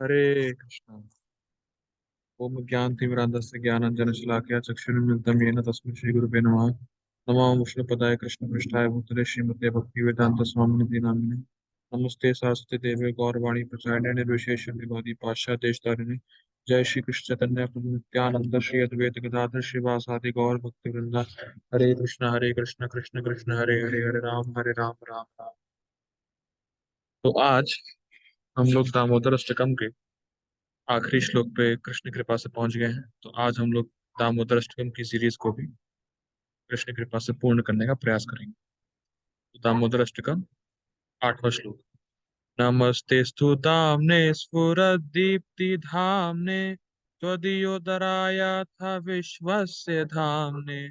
हरे कृष्णा। ओम ज्ञानतिमिरान्धस्य ज्ञानाञ्जन शलाकया चक्षुरुन्मिलितं येन तस्मै श्रीगुरुवे नमः। नमो विष्णुपदाय कृष्णपृष्ठाय भूतले श्रीमते भक्तिवेदान्त स्वामिनिधि नामिने। नमस्ते सरस्वती देवे गौरवाणी प्रचारिणे निर्विशेषशून्यवादी पाश्चात्य देशतारिणे। जय श्री कृष्ण चैतन्य प्रभु नित्यानंद श्री अद्वैत गदाधर श्रीवासादि गौर भक्त वृंदा। हरे कृष्ण कृष्ण कृष्ण हरे हरे, हरे राम राम राम। तो आज हम लोग दामोदर अष्टकम के आखिरी श्लोक पे कृष्ण कृपा से पहुंच गए हैं। तो आज हम लोग दामोदर अष्टकम की सीरीज को भी कृष्ण कृपा से पूर्ण करने का प्रयास करेंगे। तो दामोदर अष्टकम 8वां श्लोक। नमस्तेस्तु दाम्ने स्फुरदीप्ति धाम्ने त्वदीयोदरायाथ विश्वस्य धाम्ने।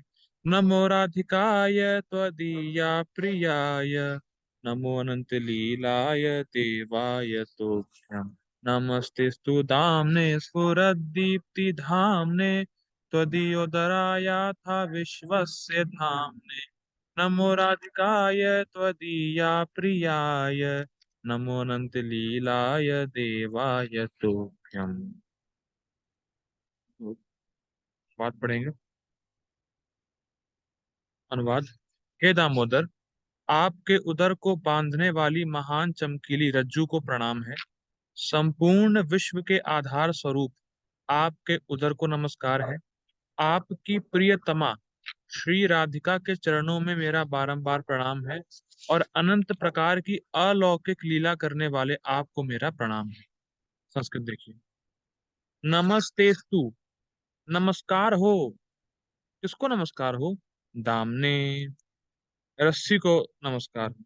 नमो राधिकाय त्वदीया प्रियाय, नमो अनंत लीलाय देवाय तोभ्यम्। नमस्तेस्तु दाम्ने स्फुरदीप्ति धाम्ने त्वदीयोदरायाथ विश्वस्य धाम्ने। नमो राधिकाय त्वदीया प्रियाय, नमो अनंत लीलाय देवाय तुभ्यम्। बात पढ़ेंगे। अनुवाद। हे दामोदर, आपके उदर को बांधने वाली महान चमकीली रज्जू को प्रणाम है। संपूर्ण विश्व के आधार स्वरूप आपके उदर को नमस्कार है। आपकी प्रियतमा श्री राधिका के चरणों में मेरा बारंबार प्रणाम है, और अनंत प्रकार की अलौकिक लीला करने वाले आपको मेरा प्रणाम है। संस्कृत देखिए। नमस्तेस्तु, नमस्कार हो। किसको नमस्कार हो? दामने, रस्सी को नमस्कार हो।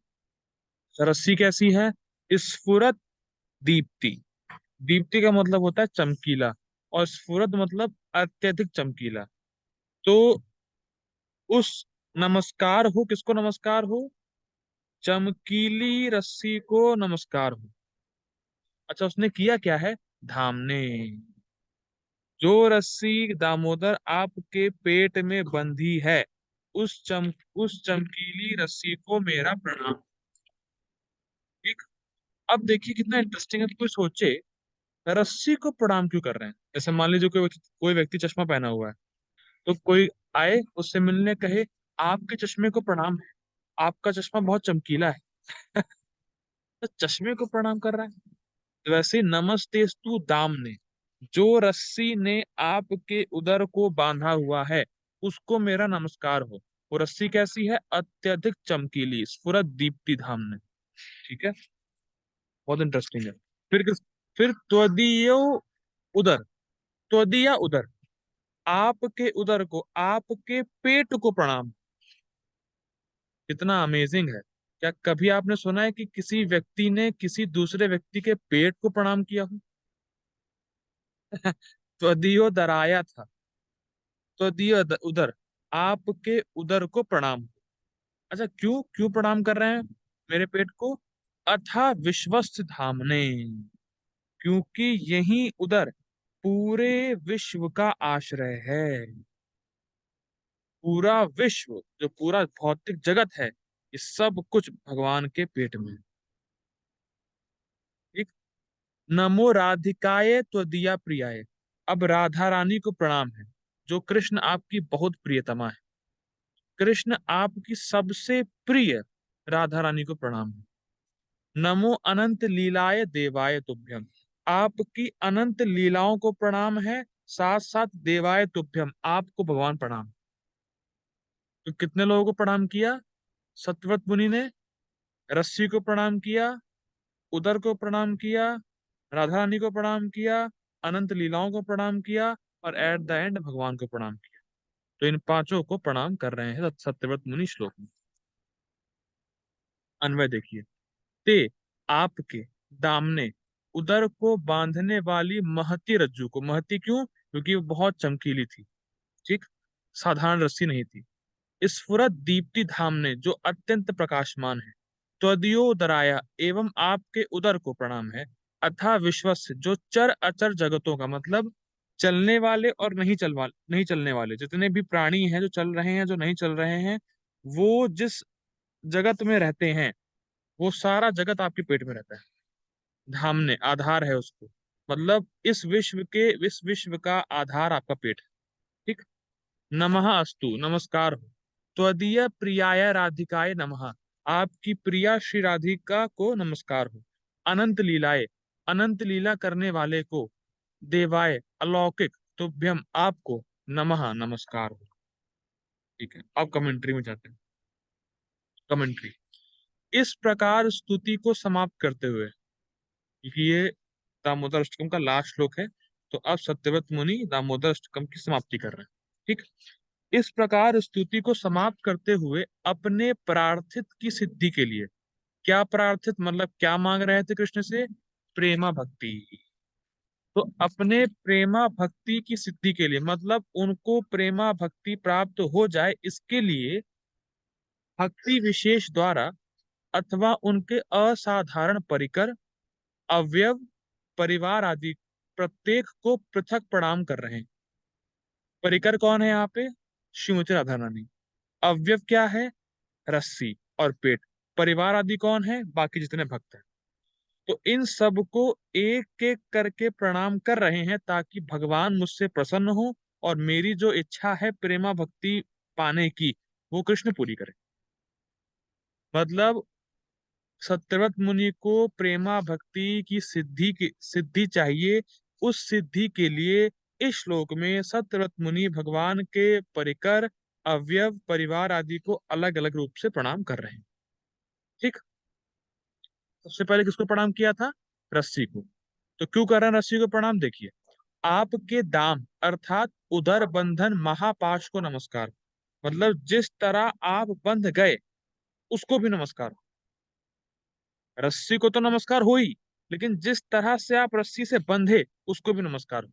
रस्सी कैसी है? स्फुरत दीप्ति। दीप्ति का मतलब होता है चमकीला, और स्फुरत मतलब अत्यधिक चमकीला। तो उस नमस्कार हो, किसको नमस्कार हो? चमकीली रस्सी को नमस्कार हो। अच्छा, उसने किया क्या है? धामने। जो रस्सी दामोदर आपके पेट में बंधी है, उस चमकीली रस्सी को मेरा प्रणाम। ठीक। अब देखिए कितना इंटरेस्टिंग है। कोई सोचे रस्सी को प्रणाम क्यों कर रहे हैं? जैसे मान लीजिए कोई व्यक्ति चश्मा पहना हुआ है, तो कोई आए उससे मिलने, कहे आपके चश्मे को प्रणाम है, आपका चश्मा बहुत चमकीला है। तो चश्मे को प्रणाम कर रहा है। वैसे नमस्तेस्तु दामने, जो रस्सी ने आपके उदर को बांधा हुआ है, उसको मेरा नमस्कार हो। वो रस्सी कैसी है? अत्यधिक चमकीली, स्फुरत दीप्ति धामने। ठीक है, बहुत इंटरेस्टिंग है। फिर त्वदीयो उदर, त्वदीया उदर, आपके उदर को, आपके पेट को प्रणाम। कितना अमेजिंग है। क्या कभी आपने सुना है कि किसी व्यक्ति ने किसी दूसरे व्यक्ति के पेट को प्रणाम किया हो? त्वदीयो दराया था। त्वदीय उदर, आपके उदर को प्रणाम। अच्छा, क्यों क्यों प्रणाम कर रहे हैं मेरे पेट को? अथा विश्वस्त धामने, क्योंकि यही उदर पूरे विश्व का आश्रय है। पूरा विश्व, जो पूरा भौतिक जगत है, ये सब कुछ भगवान के पेट में है। ठीक। नमो राधिकाय त्वदीया प्रियाय। अब राधा रानी को प्रणाम है, जो कृष्ण आपकी बहुत प्रियतमा है। कृष्ण आपकी सबसे प्रिय राधा रानी को प्रणाम है। नमो अनंत लीलाय देवाय तुभ्यम। आपकी अनंत लीलाओं को प्रणाम है, साथ साथ देवाय तुभ्यम, आपको भगवान प्रणाम। तो कितने लोगों को प्रणाम किया? सत्यव्रत मुनि ने रस्सी को प्रणाम किया, उदर को प्रणाम किया, राधा रानी को प्रणाम किया, अनंत लीलाओं को प्रणाम किया, और एट द एंड भगवान को प्रणाम किया। तो इन पांचों को प्रणाम कर रहे हैं सत्यव्रत मुनि श्लोक में। अन्वय देखिए। ते, आपके, दामने, उदर को बांधने वाली महती रज्जू को। महती क्यों? क्योंकि वो बहुत चमकीली थी। ठीक। साधारण रस्सी नहीं थी। स्फुरत दीप्ति धामने, जो अत्यंत प्रकाशमान है। त्वदीयो दराया, एवं आपके उदर को प्रणाम है। अथा विश्वस्य, जो चर अचर जगतों का मतलब चलने वाले और नहीं चलने वाले जितने भी प्राणी हैं, जो चल रहे हैं, जो नहीं चल रहे हैं, वो जिस जगत में रहते हैं, वो सारा जगत आपके पेट में रहता है। धामने आधार है उसको, मतलब इस विश्व का आधार आपका पेट है। ठीक। नमः अस्तु, नमस्कार हो। त्वदीय प्रियाय राधिकाय नमः, आपकी प्रिया श्री राधिका को नमस्कार हो। अनंत लीलाए, अनंत लीला करने वाले को। देवाय, अलौकिक तुभ्यम, आपको। नमः, नमस्कार हो। ठीक है, अब कमेंट्री में जाते हैं। कमेंट्री। इस प्रकार स्तुति को समाप्त करते हुए, क्योंकि ये दामोदर अष्टकम का लास्ट श्लोक है, तो अब सत्यव्रत मुनि दामोदर अष्टकम की समाप्ति कर रहे हैं। ठीक। इस प्रकार स्तुति को समाप्त करते हुए अपने प्रार्थित की सिद्धि के लिए, क्या प्रार्थित मतलब क्या मांग रहे थे कृष्ण से? प्रेमा भक्ति। तो अपने प्रेमा भक्ति की सिद्धि के लिए, मतलब उनको प्रेमा भक्ति प्राप्त हो जाए, इसके लिए भक्ति विशेष द्वारा अथवा उनके असाधारण परिकर, अवयव, परिवार आदि प्रत्येक को पृथक प्रणाम कर रहे हैं। परिकर कौन है यहाँ पे? श्रीमती राधा रानी। अवयव क्या है? रस्सी और पेट। परिवार आदि कौन है? बाकी जितने भक्त हैं। तो इन सब को एक एक करके प्रणाम कर रहे हैं, ताकि भगवान मुझसे प्रसन्न हो और मेरी जो इच्छा है प्रेमा भक्ति पाने की, वो कृष्ण पूरी करे। मतलब सत्यव्रत मुनि को प्रेमा भक्ति की सिद्धि चाहिए। उस सिद्धि के लिए इस श्लोक में सत्यव्रत मुनि भगवान के परिकर, अवयव, परिवार आदि को अलग अलग रूप से प्रणाम कर रहे हैं। ठीक। सबसे पहले किसको प्रणाम किया था? रस्सी को। तो क्यों कर रहे हैं रस्सी को प्रणाम? देखिए, आपके दाम अर्थात उदर बंधन महापाश को नमस्कार। मतलब जिस तरह आप बंध गए, उसको भी नमस्कार। रस्सी को तो नमस्कार हो ही, लेकिन जिस तरह से आप रस्सी से बंधे, उसको भी नमस्कार हो।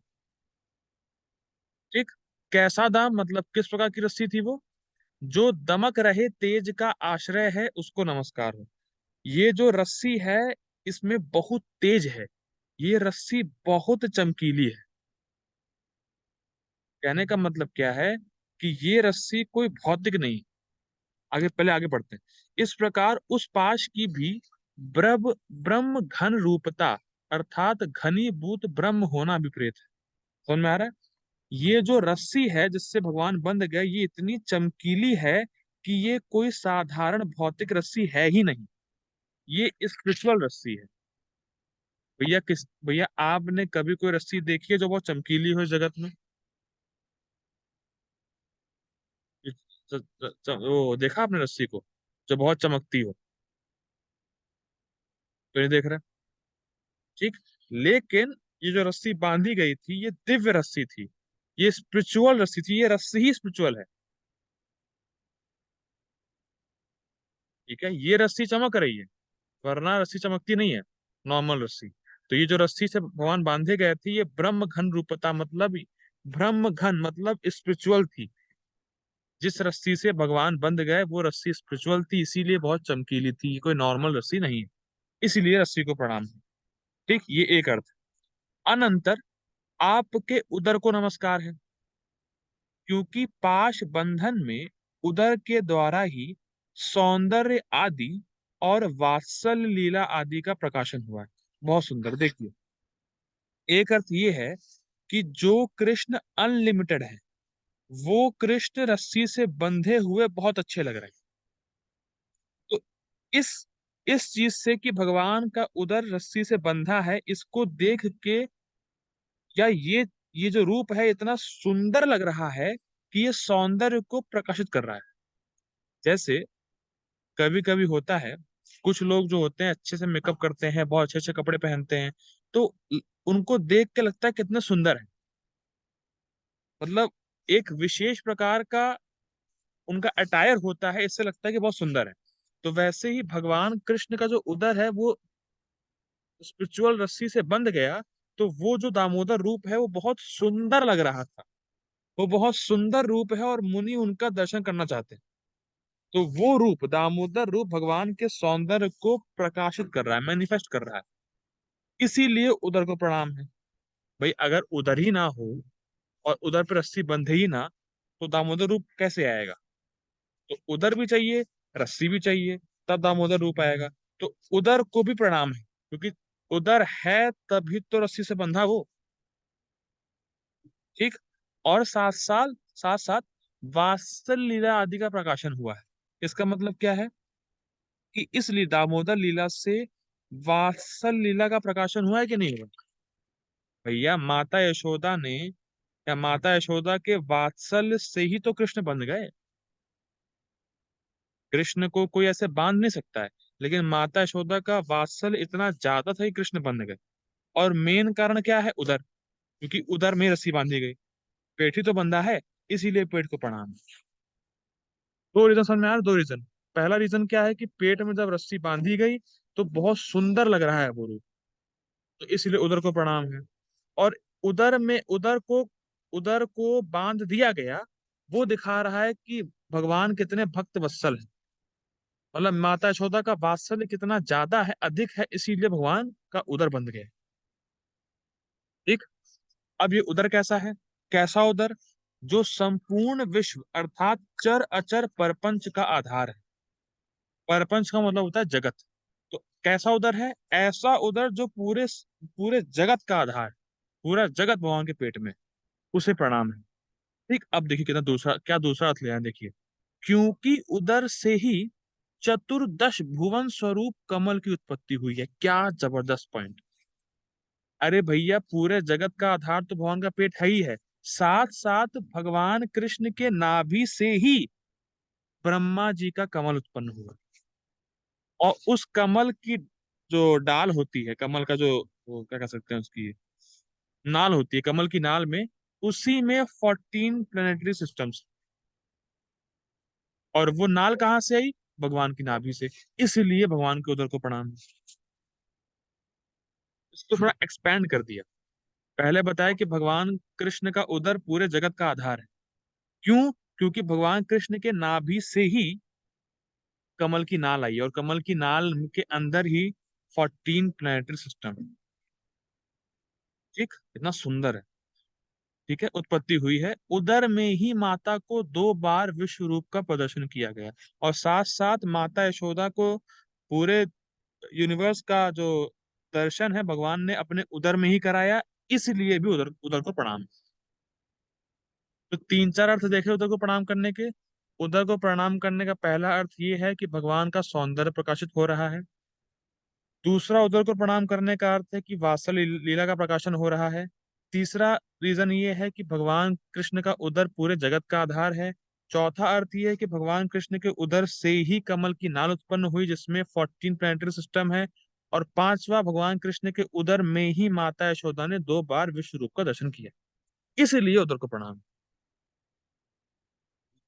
ठीक। कैसा दाम मतलब किस प्रकार की रस्सी थी वो? जो दमक रहे तेज का आश्रय है, उसको नमस्कार हो। ये जो रस्सी है, इसमें बहुत तेज है। ये रस्सी बहुत चमकीली है। कहने का मतलब क्या है? कि ये रस्सी कोई भौतिक नहीं। आगे बढ़ते हैं। इस प्रकार उस पाश की भी ब्रह्म ब्रह्म घन रूपता अर्थात घनीभूत ब्रह्म होना विपरीत है। समझ में आ रहा है? ये जो रस्सी है जिससे भगवान बंध गए, ये इतनी चमकीली है कि ये कोई साधारण भौतिक रस्सी है ही नहीं। ये स्पिरिचुअल रस्सी है। भैया आपने कभी कोई रस्सी देखी है जो बहुत चमकीली हो इस जगत में? वो देखा आपने रस्सी को जो बहुत चमकती हो? तो नहीं देख रहे। ठीक। लेकिन ये जो रस्सी बांधी गई थी, ये दिव्य रस्सी थी। ये स्पिरिचुअल रस्सी थी। ये रस्सी ही स्पिरिचुअल है। ठीक है, ये रस्सी चमक रही है, वरना रस्सी चमकती नहीं है, नॉर्मल रस्सी। तो ये जो रस्सी से भगवान बांधे गए थे, ये ब्रह्म घन रूपता मतलब, ब्रह्म घन मतलब स्पिरिचुअल थी। जिस रस्सी से भगवान बंध गए, वो रस्सी स्पिरिचुअल थी, इसीलिए बहुत चमकीली थी। ये कोई नॉर्मल रस्सी नहीं है, इसीलिए रस्सी को प्रणाम है। ठीक, ये एक अर्थ। अनंतर आपके उदर को नमस्कार है, क्योंकि पाश बंधन में उदर के द्वारा ही सौंदर्य आदि और वात्सल्य लीला आदि का प्रकाशन हुआ है। बहुत सुंदर। देखिए, एक अर्थ ये है कि जो कृष्ण अनलिमिटेड है, वो कृष्ण रस्सी से बंधे हुए बहुत अच्छे लग रहे हैं। तो इस इस चीज से कि भगवान का उदर रस्सी से बंधा है, इसको देख के, या ये जो रूप है इतना सुंदर लग रहा है कि ये सौंदर्य को प्रकाशित कर रहा है। जैसे कभी कभी होता है, कुछ लोग जो होते हैं अच्छे से मेकअप करते हैं, बहुत अच्छे अच्छे कपड़े पहनते हैं, तो उनको देख के लगता है कितने सुंदर है। मतलब एक विशेष प्रकार का उनका अटायर होता है, इससे लगता है कि बहुत सुंदर है। तो वैसे ही भगवान कृष्ण का जो उदर है, वो स्पिरिचुअल रस्सी से बंध गया, तो वो जो दामोदर रूप है वो बहुत सुंदर लग रहा था। वो बहुत सुंदर रूप है और मुनि उनका दर्शन करना चाहते हैं। तो वो रूप, दामोदर रूप, भगवान के सौंदर्य को प्रकाशित कर रहा है, मैनिफेस्ट कर रहा है। इसीलिए उदर को प्रणाम है। भाई अगर उदर ही ना हो और उदर पर रस्सी बंधे ही ना, तो दामोदर रूप कैसे आएगा? तो उदर भी चाहिए, रस्सी भी चाहिए, तब दामोदर रूप आएगा। तो उदर को भी प्रणाम है, क्योंकि उदर है तभी तो रस्सी से बंधा वो। ठीक। और साथ साथ वात्सल लीला आदि का प्रकाशन हुआ है। इसका मतलब क्या है कि इस दामोदर लीला से वात्सल लीला का प्रकाशन हुआ है कि नहीं हुआ? भैया माता यशोदा ने, या माता यशोदा के वात्सल्य से ही तो कृष्ण बन गए। कृष्ण को कोई ऐसे बांध नहीं सकता है, लेकिन माता यशोदा का वात्सल्य इतना ज्यादा था कि कृष्ण बन गए। और मेन कारण क्या है? उदर, क्योंकि उदर में रस्सी बांधी गई। पेट ही तो बंधा है, इसीलिए पेट को प्रणाम। दो रीजन समझ में आ रहा है? दो रीजन। पहला रीजन क्या है कि पेट में जब रस्सी बांधी गई तो बहुत सुंदर लग रहा है वो रूप, तो इसलिए उदर को प्रणाम है। और उदर को बांध दिया गया, वो दिखा रहा है कि भगवान कितने भक्त वत्सल है। मतलब माता यशोदा का वात्सल्य कितना ज्यादा है, अधिक है, इसीलिए भगवान का उदर बंध गया। ठीक। अब ये उदर कैसा है? कैसा उदर? जो संपूर्ण विश्व अर्थात चर अचर परपंच का आधार है। परपंच का मतलब होता है जगत। तो कैसा उदर है? ऐसा उदर जो पूरे पूरे जगत का आधार है। पूरा जगत भगवान के पेट में, उसे प्रणाम है। ठीक। अब देखिए कितना दूसरा, क्या दूसरा अर्थ ले आए देखिए। क्योंकि उदर से ही चतुर्दश भुवन स्वरूप कमल की उत्पत्ति हुई है। क्या जबरदस्त पॉइंट। अरे भैया पूरे जगत का आधार तो भगवान का पेट है ही है, साथ साथ भगवान कृष्ण के नाभि से ही ब्रह्मा जी का कमल उत्पन्न हुआ। और उस कमल की जो डाल होती है, कमल का जो, वो क्या कह सकते हैं, उसकी नाल होती है, कमल की नाल में, उसी में 14 प्लेनेटरी सिस्टम्स। और वो नाल कहाँ से आई? भगवान की नाभि से। इसलिए भगवान के उदर को प्रणाम। इसको थोड़ा एक्सपैंड कर दिया। पहले बताया कि भगवान कृष्ण का उदर पूरे जगत का आधार है। क्यों? क्योंकि भगवान कृष्ण के नाभि से ही कमल की नाल आई, और कमल की नाल के अंदर ही 14 प्लेनेटरी सिस्टम। ठीक। इतना सुंदर है। ठीक है। उत्पत्ति हुई है उदर में ही, माता को 2 बार विश्व रूप का प्रदर्शन किया गया। और साथ साथ माता यशोदा को पूरे यूनिवर्स का जो दर्शन है भगवान ने अपने उदर में ही कराया। इसलिए भी उदर उदर को प्रणाम। तो 3 4 अर्थ देखे उदर को प्रणाम करने के। उदर को प्रणाम करने का पहला अर्थ ये है कि भगवान का सौंदर्य प्रकाशित हो रहा है। दूसरा, उदर को प्रणाम करने का अर्थ है कि वात्सल्य लीला का प्रकाशन हो रहा है। तीसरा रीजन ये है कि भगवान कृष्ण का उदर पूरे जगत का आधार है। चौथा अर्थ ये है कि भगवान कृष्ण के उदर से ही कमल की नाल उत्पन्न हुई, जिसमें 14 प्लेनेटरी सिस्टम है। और पांचवा, भगवान कृष्ण के उदर में ही माता यशोदा ने 2 बार विश्व रूप का दर्शन किया। इसीलिए उदर को प्रणाम।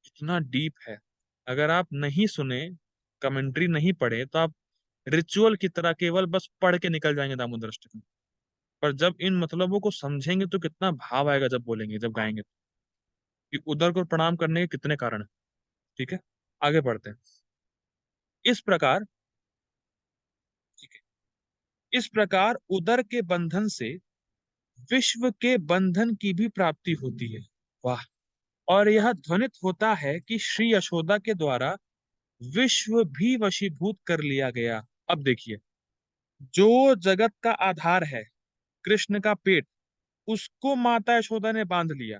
इतना डीप है। अगर आप नहीं सुने, कमेंट्री नहीं पढ़े, तो आप रिचुअल की तरह केवल बस पढ़ के निकल जाएंगे दामोदर अष्टकम। पर जब इन मतलबों को समझेंगे तो कितना भाव आएगा जब बोलेंगे, जब गाएंगे, कि उदर को प्रणाम करने के कितने कारण हैं। ठीक है। आगे बढ़ते हैं। इस प्रकार, ठीक है, इस प्रकार उदर के बंधन से विश्व के बंधन की भी प्राप्ति होती है। वाह। और यह ध्वनित होता है कि श्री यशोदा के द्वारा विश्व भी वशीभूत कर लिया गया। अब देखिए, जो जगत का आधार है, कृष्ण का पेट, उसको माता यशोदा ने बांध लिया,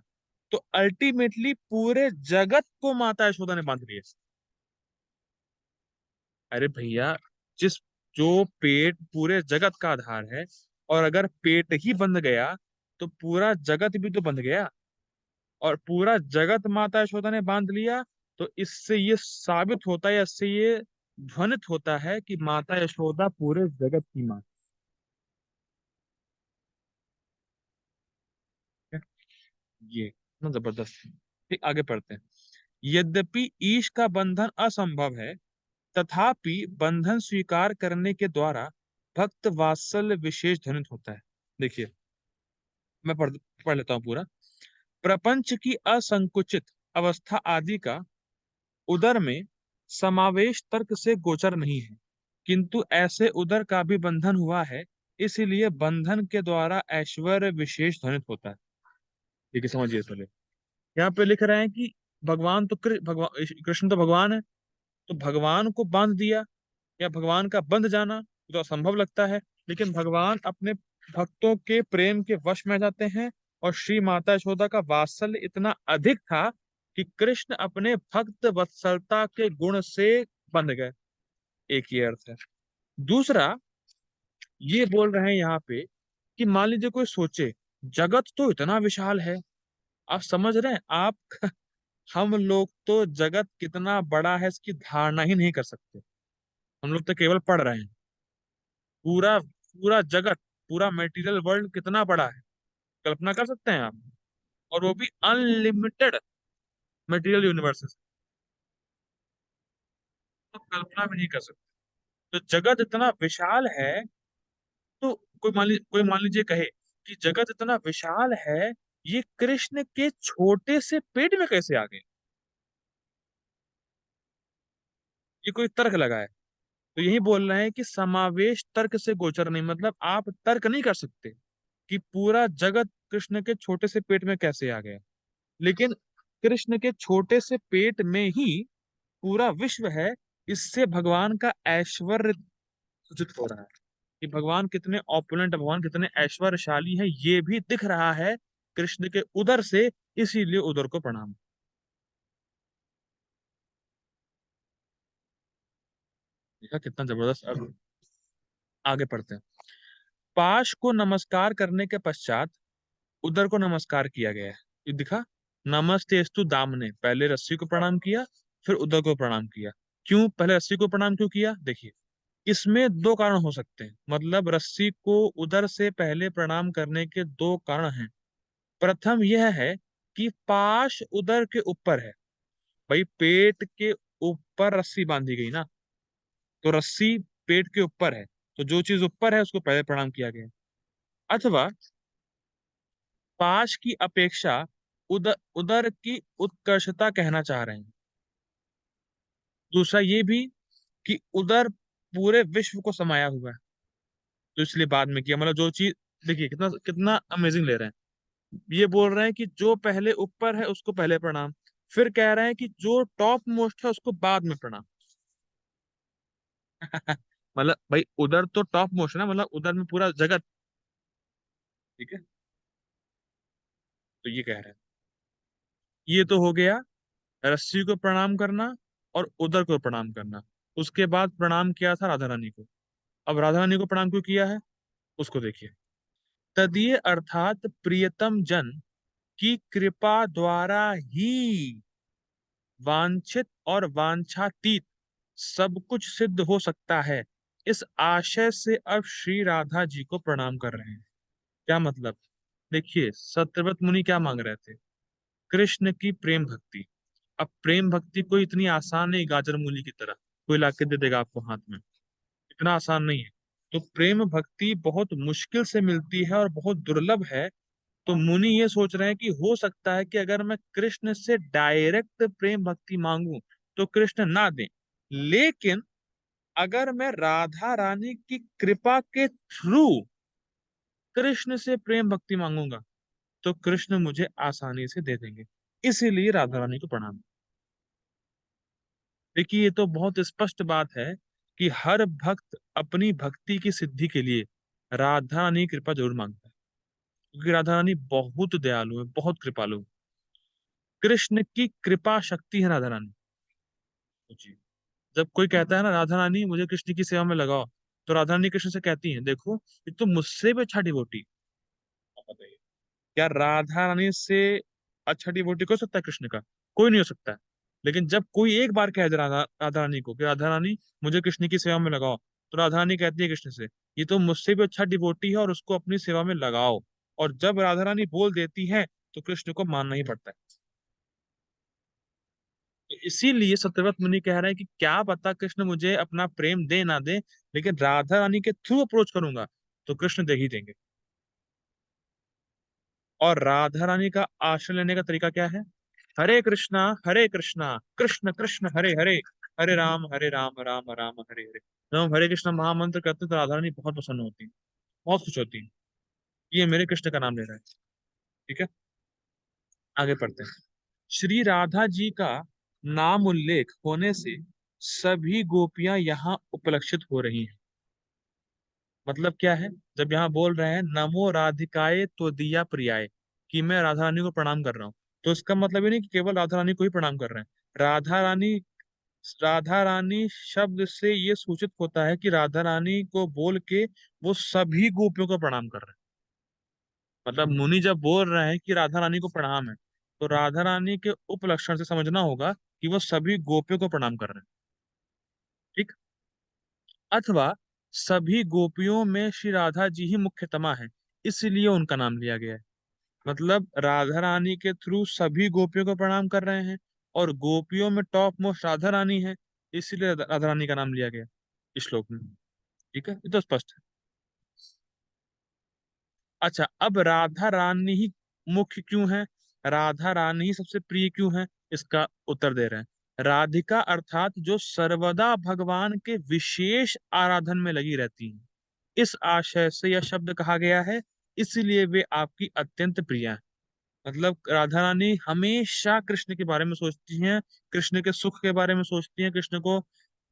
तो अल्टीमेटली पूरे जगत को माता यशोदा ने बांध लिया। अरे भैया, जिस जो पेट पूरे जगत का आधार है, और अगर पेट ही बंध गया तो पूरा जगत भी तो बंध गया। और पूरा जगत माता यशोदा ने बांध लिया, तो इससे ये साबित होता है, इससे ये ध्वनित होता है कि माता यशोदा पूरे जगत की माँ है। ये इतना जबरदस्त है। ठीक। आगे पढ़ते हैं। यद्यपि ईश का बंधन असंभव है, तथापि बंधन स्वीकार करने के द्वारा भक्त वात्सल्य विशेष ध्वनित होता है। देखिए, मैं पढ़ लेता हूँ पूरा। प्रपंच की असंकुचित अवस्था आदि का उदर में समावेश तर्क से गोचर नहीं है, किंतु ऐसे उदर का भी बंधन हुआ है, इसीलिए बंधन के द्वारा ऐश्वर्य विशेष ध्वनित होता है। ठीक है, समझिए पहले। यहाँ पे लिख रहे हैं कि भगवान तो भगवान कृष्ण तो भगवान है, तो भगवान को बांध दिया या भगवान का बंध जाना तो असंभव लगता है। लेकिन भगवान अपने भक्तों के प्रेम के वश में आ जाते हैं, और श्री माता यशोदा का वात्सल्य इतना अधिक था कि कृष्ण अपने भक्त वत्सलता के गुण से बंध गए। एक ये अर्थ है। दूसरा, ये बोल रहे हैं यहाँ पे कि मान लीजिए कोई सोचे, जगत तो इतना विशाल है, आप समझ रहे हैं आप हम लोग तो जगत कितना बड़ा है इसकी धारणा ही नहीं कर सकते। हम लोग तो केवल पढ़ रहे हैं। पूरा पूरा जगत, पूरा मटेरियल वर्ल्ड कितना बड़ा है, कल्पना कर सकते हैं आप? और वो भी अनलिमिटेड मटेरियल यूनिवर्सेस, तो कल्पना भी नहीं कर सकते। तो जगत इतना विशाल है, तो कोई मान लीजिए कहे कि जगत इतना विशाल है, ये कृष्ण के छोटे से पेट में कैसे आ गए? ये कोई तर्क लगाए? तो यही बोल रहे हैं कि समावेश तर्क से गोचर नहीं, मतलब आप तर्क नहीं कर सकते कि पूरा जगत कृष्ण के छोटे से पेट में कैसे आ गया। लेकिन कृष्ण के छोटे से पेट में ही पूरा विश्व है। इससे भगवान का ऐश्वर्य सूचित हो रहा है कि भगवान कितने ऑपुलेंट, भगवान कितने ऐश्वर्यशाली है, ये भी दिख रहा है कृष्ण के उदर से। इसीलिए उदर को प्रणाम। देखा कितना जबरदस्त। अब आगे पढ़ते हैं। पाश को नमस्कार करने के पश्चात उदर को नमस्कार किया गया है। ये दिखा, नमस्तेस्तु दामने, पहले रस्सी को प्रणाम किया, फिर उदर को प्रणाम किया। क्यों पहले रस्सी को प्रणाम क्यों किया? देखिए, इसमें दो कारण हो सकते हैं, मतलब रस्सी को उदर से पहले प्रणाम करने के दो कारण हैं। प्रथम यह है कि पाश उदर के ऊपर है, भाई पेट के ऊपर रस्सी बांधी गई ना, तो रस्सी पेट के ऊपर है, तो जो चीज ऊपर है उसको पहले प्रणाम किया गया। अथवा पाश की अपेक्षा उदर उदर की उत्कर्षता कहना चाह रहे हैं। दूसरा ये भी कि उदर पूरे विश्व को समाया हुआ है, तो इसलिए बाद में किया, मतलब जो चीज, देखिए कितना कितना अमेजिंग ले रहे हैं। ये बोल रहे हैं कि जो पहले ऊपर है उसको पहले प्रणाम, फिर कह रहे हैं कि जो टॉप मोस्ट है उसको बाद में प्रणाम। मतलब भाई उधर तो टॉप मोस्ट है ना, मतलब उधर में पूरा जगत। ठीक है, तो ये कह रहे हैं। ये तो हो गया रस्सी को प्रणाम करना और उधर को प्रणाम करना। उसके बाद प्रणाम किया था राधा रानी को। अब राधा रानी को प्रणाम क्यों किया है, उसको देखिए। तदीय अर्थात प्रियतम जन की कृपा द्वारा ही वांछित और वांछातीत सब कुछ सिद्ध हो सकता है, इस आशय से अब श्री राधा जी को प्रणाम कर रहे हैं। क्या मतलब? देखिए, सत्यव्रत मुनि क्या मांग रहे थे? कृष्ण की प्रेम भक्ति। अब प्रेम भक्ति कोई इतनी आसान नहीं, गाजर मूली की तरह कोई लाके दे देगा आपको हाथ में, इतना आसान नहीं है। तो प्रेम भक्ति बहुत मुश्किल से मिलती है और बहुत दुर्लभ है। तो मुनि ये सोच रहे हैं कि हो सकता है कि अगर मैं कृष्ण से डायरेक्ट प्रेम भक्ति मांगू तो कृष्ण ना दें, लेकिन अगर मैं राधा रानी की कृपा के थ्रू कृष्ण से प्रेम भक्ति मांगूंगा तो कृष्ण मुझे आसानी से दे देंगे। इसीलिए राधा रानी को प्रणाम। देखिए, ये तो बहुत स्पष्ट बात है कि हर भक्त अपनी भक्ति की सिद्धि के लिए राधा रानी की कृपा जरूर मांगता है, क्योंकि राधा रानी बहुत दयालु है, बहुत कृपालु है। कृष्ण की कृपा शक्ति है राधा रानी। जी। जब कोई कहता है ना राधा रानी मुझे कृष्ण की सेवा में लगाओ, तो राधा रानी कृष्ण से कहती हैं, देखो ये तो मुझसे भी अच्छा डिवोटी। आप बताइए, क्या राधा रानी से अच्छा डिवोटी हो सकता है कृष्ण का? कोई नहीं हो सकता है। लेकिन जब कोई एक बार कह दे राधा रानी को कि राधा रानी मुझे कृष्ण की सेवा में लगाओ, तो राधा रानी कहती है कृष्ण से, ये तो मुझसे भी अच्छा डिवोटी है और उसको अपनी सेवा में लगाओ। और जब राधा रानी बोल देती है तो कृष्ण को मानना ही पड़ता है। तो इसीलिए सत्यव्रत मुनि कह रहे हैं कि क्या पता कृष्ण मुझे अपना प्रेम दे ना दे, लेकिन राधा रानी के थ्रू अप्रोच करूंगा तो कृष्ण दे ही देंगे। और राधा रानी का आश्रय लेने का तरीका क्या है? हरे कृष्णा कृष्ण कृष्ण हरे हरे, हरे राम राम राम हरे हरे। जब हम हरे कृष्ण महामंत्र करते हैं तो राधा रानी बहुत प्रसन्न होती है, बहुत खुश होती है। ये मेरे कृष्ण का नाम ले रहा है। ठीक है, आगे पढ़ते हैं। श्री राधा जी का नाम उल्लेख होने से सभी गोपियां यहाँ उपलक्षित हो रही हैं। मतलब क्या है? जब यहाँ बोल रहे हैं नमो राधिकाए तो दिया प्रियाए, कि मैं राधा रानी को प्रणाम कर रहा हूँ, तो इसका मतलब ये नहीं कि केवल राधा रानी को ही प्रणाम कर रहे हैं। राधा रानी, राधा रानी शब्द से ये सूचित होता है कि राधा रानी को बोल के वो सभी गोपियों को प्रणाम कर रहे हैं। मतलब मुनि जब बोल रहे हैं कि राधा रानी को प्रणाम है, तो राधा रानी के उपलक्षण से समझना होगा कि वो सभी गोपियों को प्रणाम कर रहे हैं। ठीक। अथवा सभी गोपियों में श्री राधा जी ही मुख्यतमा है, इसलिए उनका नाम लिया गया है। मतलब राधा रानी के थ्रू सभी गोपियों को प्रणाम कर रहे हैं, और गोपियों में टॉप मोस्ट राधा रानी है, इसलिए राधा रानी का नाम लिया गया इस श्लोक में। ठीक है, ये तो स्पष्ट है। अच्छा, अब राधा रानी ही मुख्य क्यों है, राधा रानी ही सबसे प्रिय क्यों है, इसका उत्तर दे रहे हैं। राधिका अर्थात जो सर्वदा भगवान के विशेष आराधन में लगी रहती हैं, इस आशय से यह शब्द कहा गया है, इसलिए वे आपकी अत्यंत प्रिय हैं। मतलब राधा रानी हमेशा कृष्ण के बारे में सोचती हैं, कृष्ण के सुख के बारे में सोचती हैं, कृष्ण को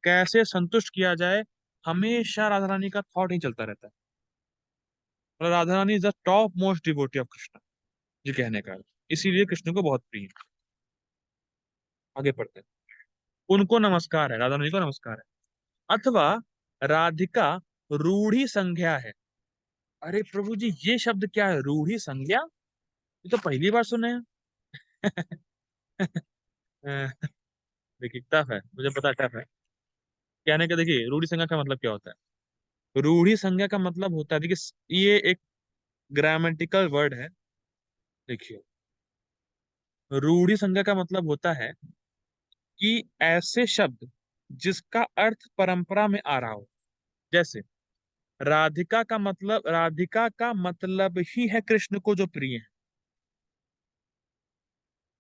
कैसे संतुष्ट किया जाए, हमेशा राधा रानी का थॉट ही चलता रहता है। और Radha Rani is the top most devotee of Krishna, ये कहने का है। इसीलिए कृष्ण को बहुत प्रिय है। आगे पढ़ते हैं। उनको नमस्कार है, राधा रानी को नमस्कार है। अथवा राधिका रूढ़ी संज्ञा है। अरे प्रभु जी, ये शब्द क्या है, रूढ़ी संज्ञा? ये तो पहली बार सुने हैं। देखिए टफ है, मुझे पता टफ है। कहने का देखिए, रूढ़ी संज्ञा का मतलब क्या होता है? रूढ़ी संज्ञा का मतलब होता है, देखिए ये एक ग्रामेटिकल वर्ड है। देखिए, रूढ़ी संज्ञा का मतलब होता है कि ऐसे शब्द जिसका अर्थ परंपरा में आ रहा हो। जैसे राधिका का मतलब ही है कृष्ण को जो प्रिय है।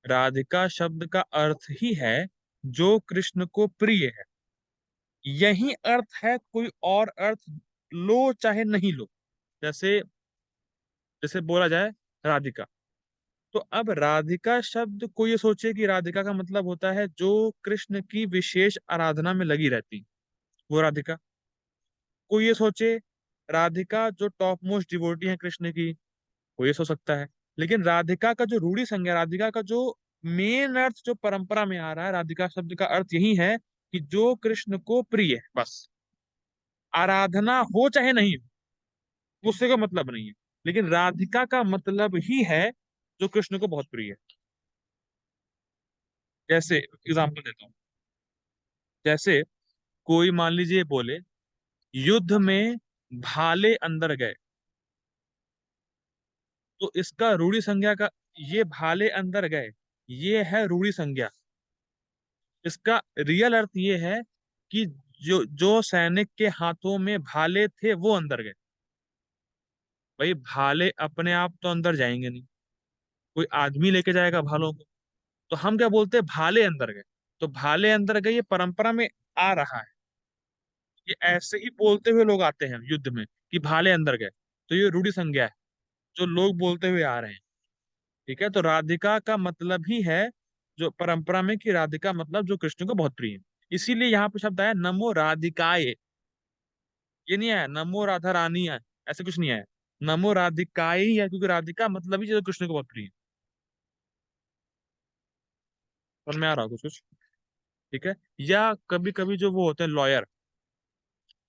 राधिका शब्द का अर्थ ही है जो कृष्ण को प्रिय है। यही अर्थ है, कोई और अर्थ लो चाहे नहीं लो। जैसे जैसे बोला जाए राधिका, तो अब राधिका शब्द को ये सोचे कि राधिका का मतलब होता है जो कृष्ण की विशेष आराधना में लगी रहती, वो राधिका। कोई ये सोचे राधिका जो टॉप मोस्ट डिवोटी है कृष्ण की, कोई ये सोच सकता है। लेकिन राधिका का जो रूढ़ी संज्ञा, राधिका का जो मेन अर्थ जो परंपरा में आ रहा है, राधिका शब्द का अर्थ यही है कि जो कृष्ण को प्रिय है, बस। आराधना हो चाहे नहीं हो, उससे का मतलब नहीं है, लेकिन राधिका का मतलब ही है जो कृष्ण को बहुत प्रिय है। जैसे एग्जांपल देता हूँ। जैसे कोई मान लीजिए बोले युद्ध में भाले अंदर गए, तो इसका रूढ़ी संज्ञा का, ये भाले अंदर गए, ये है रूढ़ी संज्ञा। इसका रियल अर्थ ये है कि जो जो सैनिक के हाथों में भाले थे वो अंदर गए। भाई भाले अपने आप तो अंदर जाएंगे नहीं, कोई आदमी लेके जाएगा भालों को। तो हम क्या बोलते हैं, भाले अंदर गए। तो भाले अंदर गए ये परंपरा में आ रहा है, ये ऐसे ही बोलते हुए लोग आते हैं युद्ध में कि भाले अंदर गए। तो ये रूढ़ी संज्ञा है जो लोग बोलते हुए आ रहे हैं। ठीक है, तो राधिका का मतलब ही है जो परंपरा में, कि राधिका मतलब जो कृष्ण को बहुत प्रिय है। इसीलिए यहाँ पे शब्द आया नमो राधिकाए। ये नहीं आया नमो राधा रानी है, ऐसे कुछ नहीं आया। नमो राधिकाए ही है, क्योंकि राधिका मतलब ही जो कृष्ण को बहुत प्रिय है। और मैं आ रहा हूँ कुछ कुछ। ठीक है। या कभी कभी जो वो होते हैं लॉयर,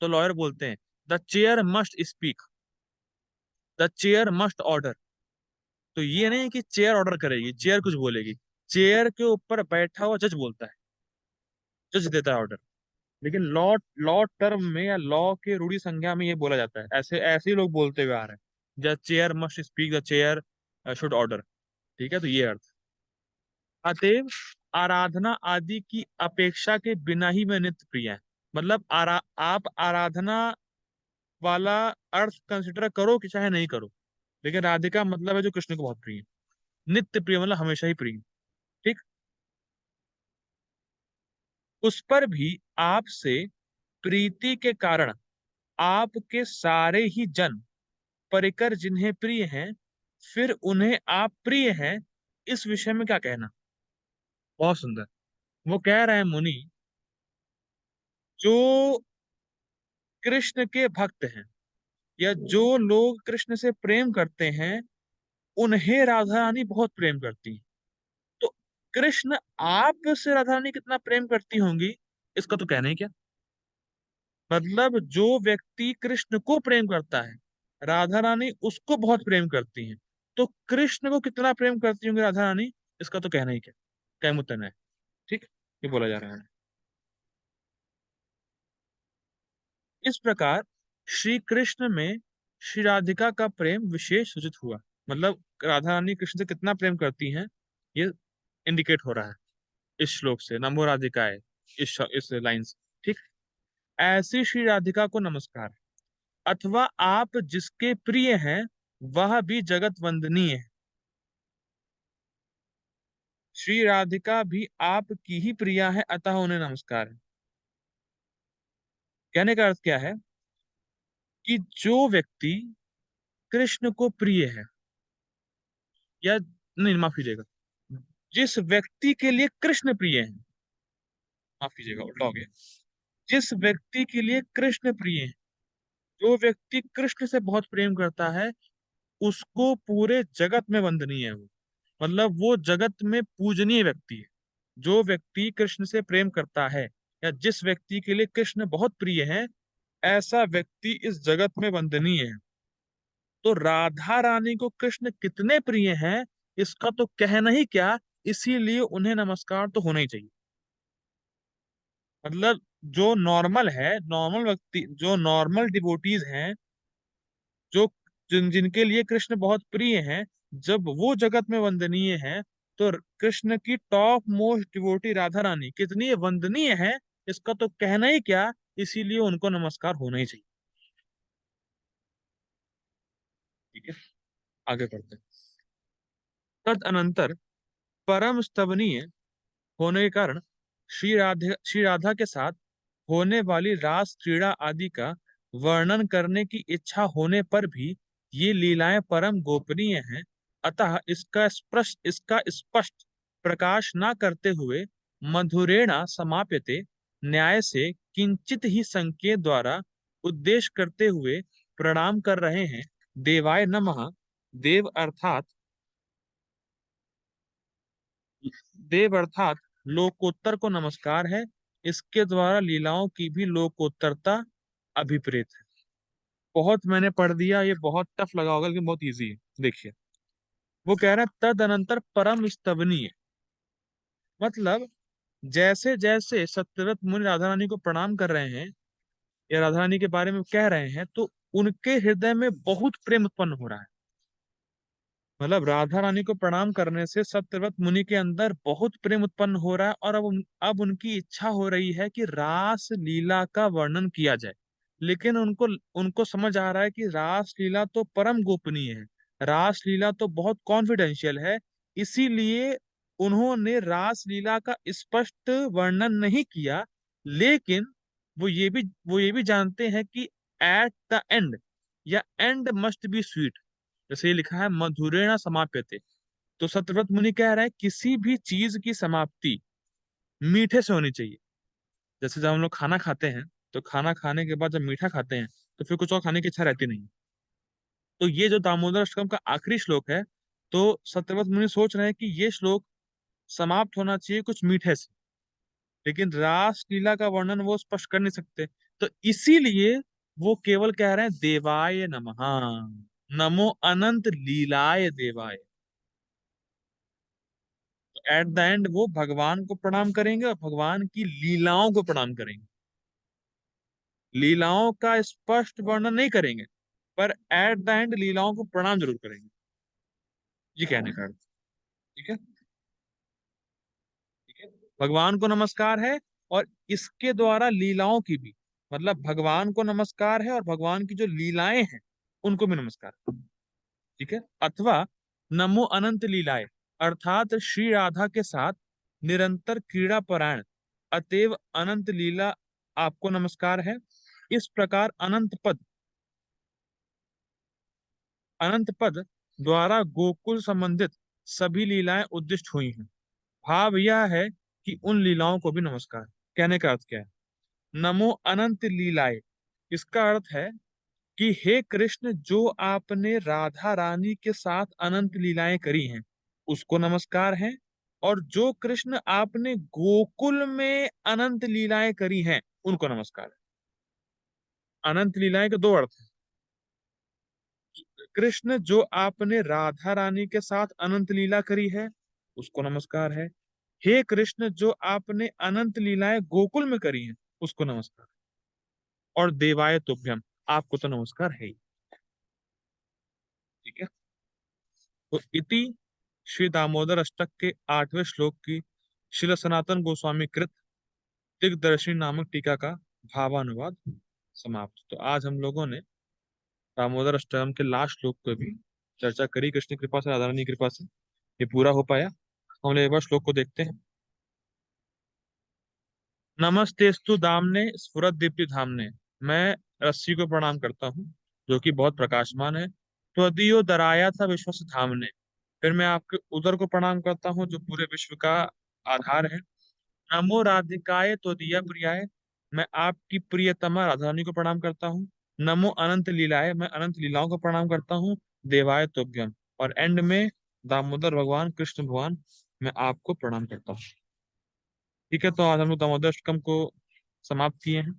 तो लॉयर बोलते हैं the chair must speak, the chair must order. तो ये नहीं कि चेयर ऑर्डर करेगी, चेयर कुछ बोलेगी। चेयर के ऊपर बैठा हुआ जज बोलता है, जज देता है ऑर्डर। लेकिन लॉ लॉ टर्म में या लॉ के रूढ़ी संज्ञा में ये बोला जाता है, ऐसे ऐसे ही लोग बोलते हुए आ रहे हैं, the chair must speak, the chair should order. ठीक है, तो ये अर्थ। अतएव आराधना आदि की अपेक्षा के बिना ही मैं नित्य प्रिय है। मतलब आप आराधना वाला अर्थ कंसिडर करो कि चाहे नहीं करो, लेकिन राधिका मतलब है जो कृष्ण को बहुत प्रिय है। नित्य प्रिय मतलब हमेशा ही प्रिय। ठीक। उस पर भी आपसे प्रीति के कारण आपके सारे ही जन परिकर जिन्हें प्रिय हैं, फिर उन्हें आप प्रिय हैं, इस विषय में क्या कहना? बहुत सुंदर। वो कह रहे हैं मुनि, जो कृष्ण के भक्त हैं, या जो लोग कृष्ण से प्रेम करते हैं उन्हें राधा रानी बहुत प्रेम करती हैं। तो कृष्ण आप से राधा रानी कितना प्रेम करती होंगी, इसका तो कहना ही क्या। मतलब जो व्यक्ति कृष्ण को प्रेम करता है, राधा रानी उसको बहुत प्रेम करती हैं। तो कृष्ण को कितना प्रेम करती होंगी राधा रानी, इसका तो कहना ही क्या, कैमुतन है। ठीक, ये बोला जा रहा है। इस प्रकार श्री कृष्ण में श्री राधिका का प्रेम विशेष सूचित हुआ। मतलब राधा रानी कृष्ण से कितना प्रेम करती हैं, ये इंडिकेट हो रहा है इस श्लोक से, नमो राधिकाए, इस लाइन से। ठीक, ऐसी श्री राधिका को नमस्कार। अथवा आप जिसके प्रिय हैं वह भी जगत वंदनीय है। श्री राधिका भी आपकी ही प्रिया है, अतः उन्हें नमस्कार है। कहने का अर्थ क्या है कि जो व्यक्ति कृष्ण को प्रिय है, या नहीं, माफ कीजिएगा, जिस व्यक्ति के लिए कृष्ण प्रिय है, माफ कीजिएगा उल्टा हो गया, जिस व्यक्ति के लिए कृष्ण प्रिय है, जो व्यक्ति कृष्ण से बहुत प्रेम करता है, उसको पूरे जगत में वंदनीय है वो। मतलब वो जगत में पूजनीय व्यक्ति है। जो व्यक्ति कृष्ण से प्रेम करता है, या जिस व्यक्ति के लिए कृष्ण बहुत प्रिय है, ऐसा व्यक्ति इस जगत में वंदनीय है। तो राधा रानी को कृष्ण कितने प्रिय हैं, इसका तो कहना ही क्या, इसीलिए उन्हें नमस्कार तो होना ही चाहिए। मतलब जो नॉर्मल है, नॉर्मल व्यक्ति, जो नॉर्मल डिवोटीज हैं, जो जिनके लिए कृष्ण बहुत प्रिय हैं, जब वो जगत में वंदनीय हैं, तो कृष्ण की top most devotee Radha Rani कितनी वंदनीय है, इसका तो कहना ही क्या, इसीलिए उनको नमस्कार होना ही चाहिए। ठीक है, आगे बढ़ते हैं। तद अनंतर परम स्तवनीय होने के कारण श्री राधा के साथ होने वाली रास क्रीड़ा आदि का वर्णन करने की इच्छा होने पर भी ये लीलाएं परम गोपनीय हैं। अतः इसका स्पष्ट प्रकाश न करते हुए मधुरेणा समाप्यते न्याय से किंचित ही संकेत द्वारा उद्देश्य करते हुए प्रणाम कर रहे हैं। देवाय नमः। देव अर्थात देव अर्थात लोकोत्तर को नमस्कार है। इसके द्वारा लीलाओं की भी लोकोत्तरता अभिप्रेत है। बहुत मैंने पढ़ दिया, ये बहुत टफ लगा होगा लेकिन बहुत इजी है। देखिए, वो कह रहे हैं तद अनंतर परम स्तवनीय। मतलब जैसे जैसे सत्यव्रत मुनि राधा रानी को प्रणाम कर रहे हैं, या राधा रानी के बारे में कह रहे हैं, तो उनके हृदय में बहुत प्रेम उत्पन्न हो रहा है। मतलब राधा रानी को प्रणाम करने से सत्यव्रत मुनि के अंदर बहुत प्रेम उत्पन्न हो रहा है, और अब उनकी इच्छा हो रही है कि रास लीला का वर्णन किया जाए। लेकिन उनको उनको समझ आ रहा है कि रास लीला तो परम गोपनीय है, रास लीला तो बहुत कॉन्फिडेंशियल है। इसीलिए उन्होंने रास लीला का स्पष्ट वर्णन नहीं किया। लेकिन वो ये भी जानते हैं कि एट द एंड, या एंड मस्ट बी स्वीट। जैसे ये लिखा है मधुरेण समाप्यते, तो सत्यव्रत मुनि कह रहे हैं किसी भी चीज की समाप्ति मीठे से होनी चाहिए। जैसे जब हम लोग खाना खाते हैं, तो खाना खाने के बाद जब मीठा खाते हैं, तो फिर कुछ और खाने की इच्छा रहती नहीं। तो ये जो दामोदर अष्टकम का आखिरी श्लोक है, तो सत्यव्रत मुनि सोच रहे हैं कि ये श्लोक समाप्त होना चाहिए कुछ मीठे से। लेकिन रास लीला का वर्णन वो स्पष्ट कर नहीं सकते, तो इसीलिए वो केवल कह रहे हैं देवाय नमः, नमो अनंत लीलाय देवाय। एट द एंड वो भगवान को प्रणाम करेंगे और भगवान की लीलाओं को प्रणाम करेंगे। लीलाओं का स्पष्ट वर्णन नहीं करेंगे, पर एट द एंड लीलाओं को प्रणाम जरूर करेंगे। ये कहने का अर्थ। ठीक है, ठीक है। भगवान को नमस्कार है, और इसके द्वारा लीलाओं की भी, मतलब भगवान को नमस्कार है और भगवान की जो लीलाएं हैं उनको भी नमस्कार है। ठीक है। अथवा नमो अनंत लीलाए, अर्थात श्री राधा के साथ निरंतर क्रीड़ा परायण अतएव अनंत लीला आपको नमस्कार है। इस प्रकार अनंत पद द्वारा गोकुल संबंधित सभी लीलाएं उद्दिष्ट हुई हैं। भाव यह है कि उन लीलाओं को भी नमस्कार। कहने का अर्थ क्या है, नमो अनंत लीलाए, इसका अर्थ है कि हे कृष्ण, जो आपने राधा रानी के साथ अनंत लीलाएं करी हैं उसको नमस्कार है, और जो कृष्ण आपने गोकुल में अनंत लीलाएं करी हैं उनको नमस्कार है। अनंत लीलाएं के दो अर्थ हैं। कृष्ण, जो आपने राधा रानी के साथ अनंत लीला करी है उसको नमस्कार है। हे कृष्ण, जो आपने अनंत लीलाएं गोकुल में करी हैं उसको नमस्कार। और देवाय तुभ्यम, आपको तो नमस्कार है ही। ठीक है। तो इति श्री दामोदर अष्टक के 8वें श्लोक की श्रील सनातन गोस्वामी कृत दिग्दर्शिनी नामक टीका का भावानुवाद समाप्त। तो आज हम लोगों ने दामोदर अष्टकम के लास्ट श्लोक को भी चर्चा करी, कृष्ण कृपा से, राधा रानी की कृपा से ये पूरा हो पाया। हम लोग एक बार श्लोक को देखते हैं। नमस्तेस्तु दामने स्फुरद दीप्ति धामने। मैं रस्सी को प्रणाम करता हूँ जो कि बहुत प्रकाशमान है। त्वदीयो दराया था विश्व धामने। फिर मैं आपके उदर को प्रणाम करता हूँ जो पूरे विश्व का आधार है। नमो राधिकाय त्वदीया प्रियाय। मैं आपकी प्रियतमा राधा रानी को प्रणाम करता हूँ। नमो अनंत लीलाय। मैं अनंत लीलाओं को प्रणाम करता हूँ। देवाय तुभ्यम। और एंड में दामोदर भगवान कृष्ण भगवान, मैं आपको प्रणाम करता हूँ। ठीक है। तो आज हम लोग दामोदर अष्टकम को समाप्त किए हैं।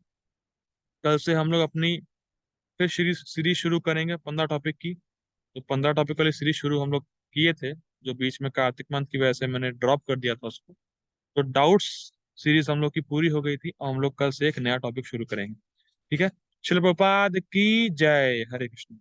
कल से हम लोग अपनी फिर सीरीज सीरीज शुरू करेंगे 15 टॉपिक की। तो 15 टॉपिक वाली सीरीज शुरू हम लोग किए थे, जो बीच में कार्तिक मंथ की वजह से मैंने ड्रॉप कर दिया था उसको। तो डाउट्स सीरीज हम लोग की पूरी हो गई थी और हम लोग कल से एक नया टॉपिक शुरू करेंगे। ठीक है। शिल प्रभुपाद की जय। हरे कृष्ण।